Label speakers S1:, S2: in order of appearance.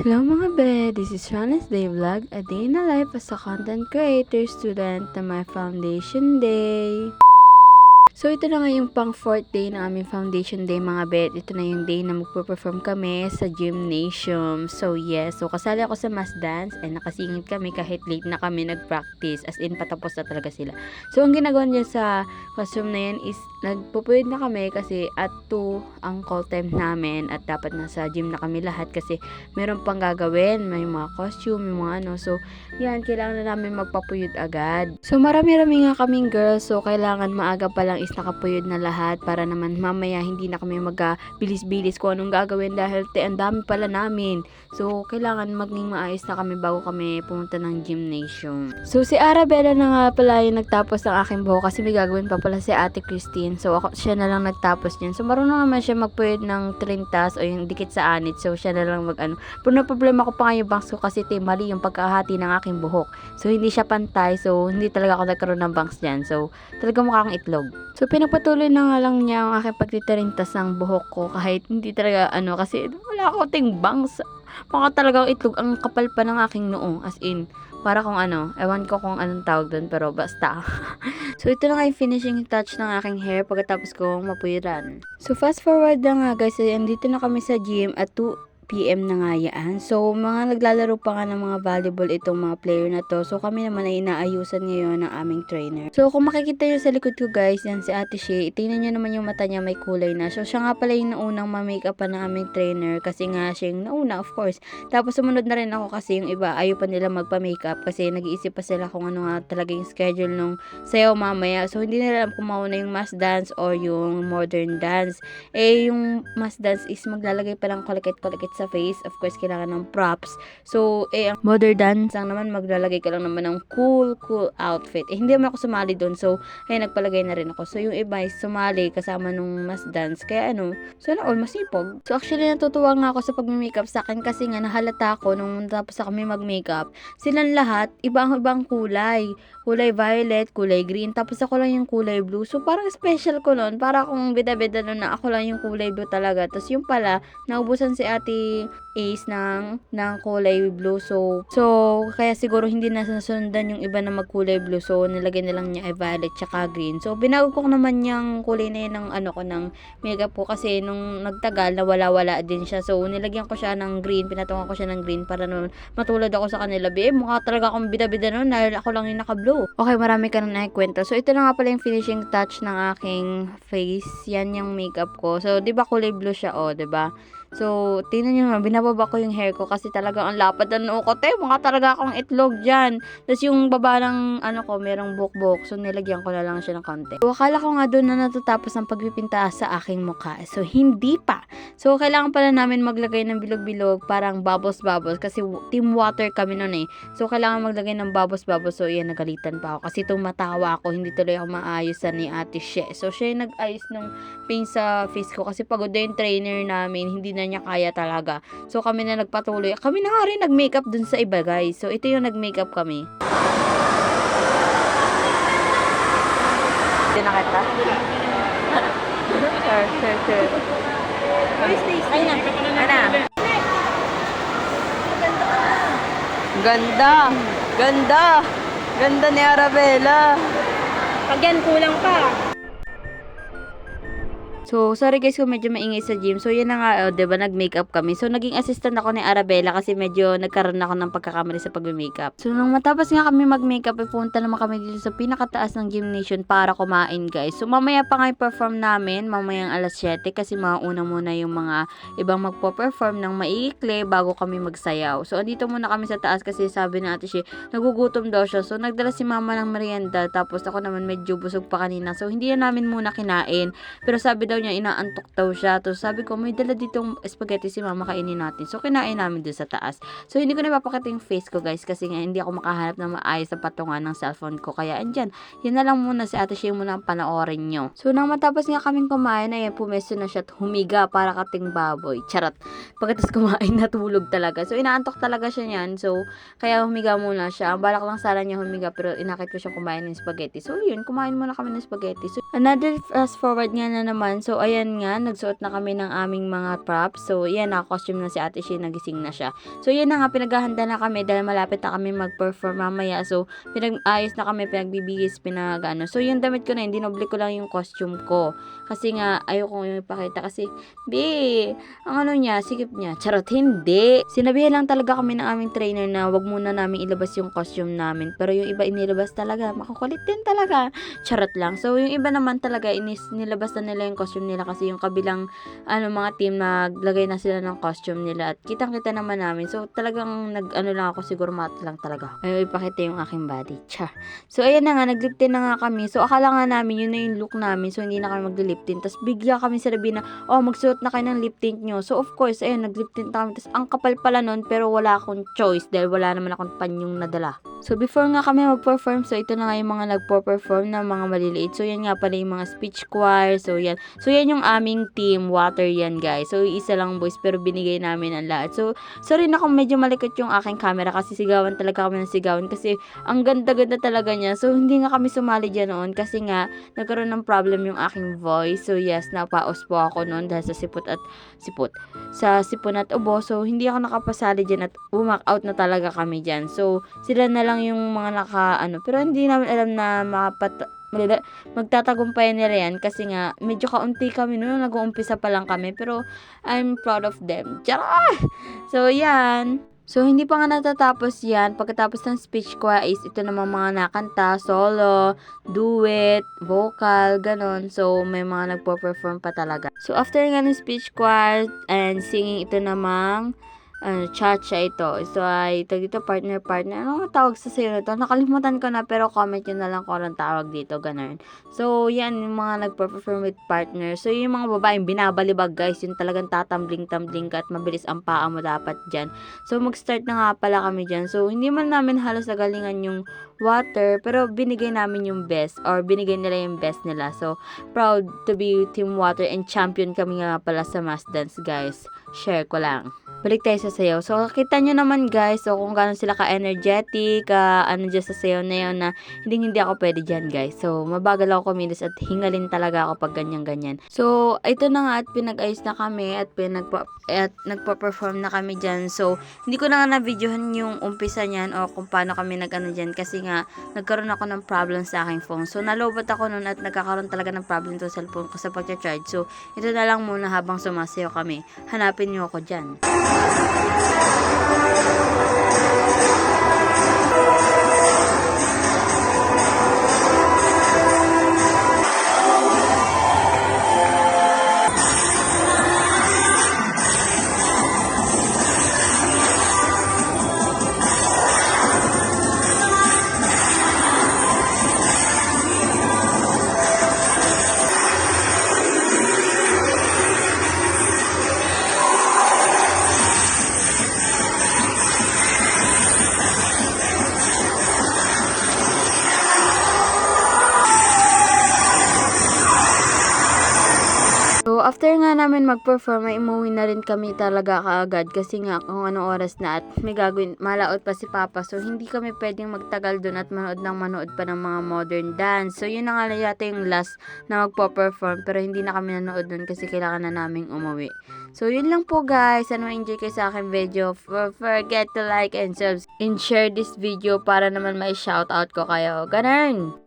S1: Hello mga be, this is Shana's Day Vlog, a day in a life as a content creator student na my foundation day. So ito na nga yung pang 4th day na aming foundation day mga bet. Ito na yung day na magpo-perform kami sa gymnasium. So yes, so kasali ako sa mass dance and nakasingit kami kahit late na kami nag-practice. As in patapos na talaga sila. So ang ginagawa niya sa classroom na yan is nagpupuyod na kami kasi at 2 ang call time namin at dapat nasa gym na kami lahat kasi meron pang gagawin. May mga costume, may mga ano. So yan, kailangan na namin magpapuyod agad. So marami-rami nga kaming girls. So kailangan maaga pa lang is nakapuyod na lahat para naman mamaya hindi na kami magbilis-bilis kung anong gagawin dahil ang dami pala namin. So kailangan maging maayos na kami bago kami pumunta ng gymnasium. So si Arabella na nga pala yung nagtapos ng aking buhok kasi may gagawin pa pala si Ate Christine. So siya na lang nagtapos niyan. So marunong naman siya magpuyod ng trintas o yung dikit sa anit. So siya na lang mag-ano. Pero na problema ko pa nga yung bangs ko kasi mali yung pagkahati ng aking buhok. So hindi siya pantay. So hindi talaga ako nagkaroon ng bangs dyan. So talaga mukha akong itlog. So pinagpatuloy na nga lang niya ang aking pagtitirintas ng buhok ko kahit hindi talaga kasi wala ako ting bangs. Mukha talaga itlog, ang kapal pa ng aking noo, as in para kung ewan ko kung anong tawag doon pero basta. So ito na nga yung finishing touch ng aking hair pagkatapos kong mapuyiran. So fast forward na nga guys, andito na kami sa gym at 2 PM na nga yan. So, mga naglalaro pa nga ng mga volleyball itong mga player na to. So, kami naman ay inaayusan ngayon ng aming trainer. So, kung makikita nyo sa likod ko guys, yan si Ate Shea. Tingnan nyo naman yung mata niya may kulay na. So, siya nga pala yung naunang ma-makeup pa ng aming trainer kasi nga siya yung nauna of course. Tapos, sumunod na rin ako kasi yung iba ayaw pa nila magpa-makeup kasi nag-iisip pa sila kung ano nga talaga yung schedule nung sayaw mamaya. So, hindi nila alam kung mauna yung mass dance or yung modern dance. Yung mass dance is maglalagay pa lang kolekit-kolekit sa face. Of course, kailangan ng props. So, ang modern dance lang naman, maglalagay ka lang naman ng cool outfit. Hindi naman ako sumali doon. So, nagpalagay na rin ako. So, yung iba is sumali kasama nung mass dance. Kaya sana all masipag. So, actually, natutuwa nga ako sa pag-makeup sa akin kasi nga nahalata ako nung tapos na kami mag-makeup. Silang lahat, ibang kulay. Kulay violet, kulay green. Tapos ako lang yung kulay blue. So, parang special ko nun. Para akong bida-bida nun na ako lang yung kulay blue talaga. Tapos yung pala, naubusan si Ate Ace ng kulay blue. So, kaya siguro hindi na nasundan yung iba na magkulay blue. So, nilagay na lang niya ay violet tsaka green. So, binago ko naman yung kulay na yun ng ng makeup ko kasi nung nagtagal, nawala-wala din siya. So, nilagyan ko siya ng green. Pinatungan ko siya ng green para naman matulad ako sa kanila. Mukha talaga akong bida-bida nun dahil ako lang yung naka-blue. Okay, marami ka na nakikwento. So, ito na nga pala yung finishing touch ng aking face. Yan yung makeup ko. So, di ba kulay blue siya? Di ba? So, tingnan nyo naman, binababa ko yung hair ko kasi talagang ang lapad ng noo ko. Mukha talaga akong itlog dyan. Tapos yung baba ng merong buhok-buhok. So, nilagyan ko na lang siya ng konti. So, akala ko nga doon na natatapos ang pagpipinta sa aking mukha. So, hindi pa. So, kailangan pala namin maglagay ng bilog-bilog, parang bubbles-bubbles. Kasi team water kami nun eh. So, kailangan maglagay ng bubbles-bubbles. So, yan, nagalitan pa ako. Kasi tumatawa ako, hindi tuloy ako maayusan ni Ate She. So, siya yung nag-ayos ng paint sa face ko. Kasi pagod na yung trainer namin, hindi na niya kaya talaga. So, kami na nagpatuloy. Kami na nga rin nag-makeup dun sa iba, guys. So, ito yung nag-makeup kami. Hindi na kita? Sure. Ayun na. Ganda ni Arabella.
S2: Pag yan, kulang pa.
S1: So, sorry guys kung medyo maingay sa gym. So, yun na nga, diba, nag-makeup kami. So, naging assistant ako ni Arabella kasi medyo nagkaroon ako ng pagkakamali sa pag-makeup. So, nung matapos nga kami mag-makeup, pupunta naman kami dito sa pinakataas ng gymnasium para kumain, guys. So, mamaya pa nga yung perform namin, mamayang alas 7 kasi mauna muna yung mga ibang magpo-perform ng maiikli bago kami magsayaw. So, andito muna kami sa taas kasi sabi na Ate Shea, nagugutom daw siya. So, nagdala si mama ng merienda. Tapos, ako naman medyo busog pa kanina. So, hindi na namin muna kinain. Pero sabi daw niya, inaantok daw siya. Tapos sabi ko, may dala ditong spaghetti si mama, kainin natin. So, kinain namin doon sa taas. So, hindi ko na ipapakita yung face ko, guys, kasi nga hindi ako makahanap ng maayos sa patungan ng cellphone ko. Kaya, andyan. Yan na lang muna si Ate Shea muna ang panoorin nyo. So, nang matapos nga kaming kumain, ayan, pumesto na siya at humiga para kating baboy. Charot. Pagkatapos kumain, natulog talaga. So, inaantok talaga siya niyan. So, kaya humiga muna siya. Ang balak lang sana niya humiga, pero inakit ko siya kumain ng spaghetti. So, yun, kumain muna kami ng spaghetti. So, another fast forward nga na naman. So, ayan nga, nagsuot na kami ng aming mga props. So, yan, naka-costume na si Ate Shay, nagising na siya. So, yan na nga, pinaghahanda na kami dahil malapit na kami mag-perform mamaya. So, pinag-ayos na kami, pinagbibigis, pinag-ano. So, yung damit ko na yun, dinobli ko lang yung costume ko. Kasi nga, ayoko yung ipakita kasi, ang ano niya, sikip niya. Charot, hindi. Sinabihan lang talaga kami ng aming trainer na wag muna namin ilabas yung costume namin. Pero yung iba inilabas talaga. Makukulit din talaga. Charot lang. So, yung iba naman talaga, nilabas na nila yung costume nila kasi yung kabilang, mga team, naglagay na sila ng costume nila. At kitang-kita naman namin. So, talagang lang ako, siguro mat lang talaga. Ayaw ipakita yung aking body. Cha. So, ayan na nga, nag-lip tint na nga kami. So, akala nga namin, yun na yung look namin. So, hindi na kami mag-lip tint. Tapos, bigla kami sabi na, magsuot na kayo ng lip tint nyo. So, of course, ayan, nag-lip tint na kami. Tapos, ang kapal pala nun, pero wala akong choice dahil wala naman akong panyong nadala. So, before nga kami mag-perform, so, ito na nga yung mga nagpo-perform na mga maliliit. So, yan nga pala yung mga speech choir. So, yan. So, yan yung aming team. Water yan, guys. So, isa lang boys, pero binigay namin ang lahat. So, sorry na kung medyo malikot yung aking camera kasi sigawan talaga kami ng sigawan kasi ang ganda-ganda talaga niya. So, hindi nga kami sumali dyan noon kasi nga, nagkaroon ng problem yung aking voice. So, yes, napaos po ako noon dahil sa sipon at ubo. So, hindi ako nakapasali dyan at out na talaga kami dyan. So, sila na lang yung mga pero hindi namin alam na magtatagumpayan nila yan kasi nga medyo kaunti kami noon, nag-uumpisa pa lang kami, pero I'm proud of them. Charot! So, yan. So, hindi pa nga natatapos yan. Pagkatapos ng speech choir is ito namang mga nakanta, solo, duet, vocal, ganon. So, may mga nagpo-perform pa talaga. So, after nga ng speech choir and singing, ito namang cha-cha ito. So, ito dito, partner. Ano tawag sa sayo na ito? Nakalimutan ko na, pero comment nyo na lang kung anong tawag dito, ganun. So, yan, yung mga nagpo-perform with partner. So, yung mga babaeng binabalibag, guys, yung talagang tatambling-tambling ka at mabilis ang paa mo dapat dyan. So, mag-start na nga pala kami dyan. So, hindi man namin halos nagalingan yung water, pero binigay namin yung best, or binigay nila yung best nila. So, proud to be Team Water and champion kami nga pala sa mass dance, guys. Share ko lang. Balik tayo sa sayaw. So, kita nyo naman guys, so kung gano'n sila ka-energetic, dyan sa sayaw na yun na hindi ako pwede dyan guys. So, mabagal ako kumilos at hingalin talaga ako pag ganyan-ganyan. So, ito na nga at pinag-ayos na kami at nagpa-perform na kami dyan. So, hindi ko na nga na-videohan yung umpisa niyan o kung paano kami dyan kasi nga, nagkaroon ako ng problem sa aking phone. So, nalobot ako nun at nagkakaroon talaga ng problem sa cellphone ko sa pag-charge. So, ito na lang muna habang sumasayaw kami. Hanapin nyo ako dyan. So, after nga namin mag-perform, ay umuwi na rin kami talaga kaagad kasi nga kung anong oras na at may gagawin, malaot pa si Papa. So, hindi kami pwedeng magtagal doon at manood pa ng mga modern dance. So, yun na nga yata yung last na magpo-perform pero hindi na kami nanood doon kasi kailangan na naming umuwi. So, yun lang po guys. Sana ma-enjoy kayo sa aking video. Forget to like and share this video para naman may shoutout ko kayo. Ganun!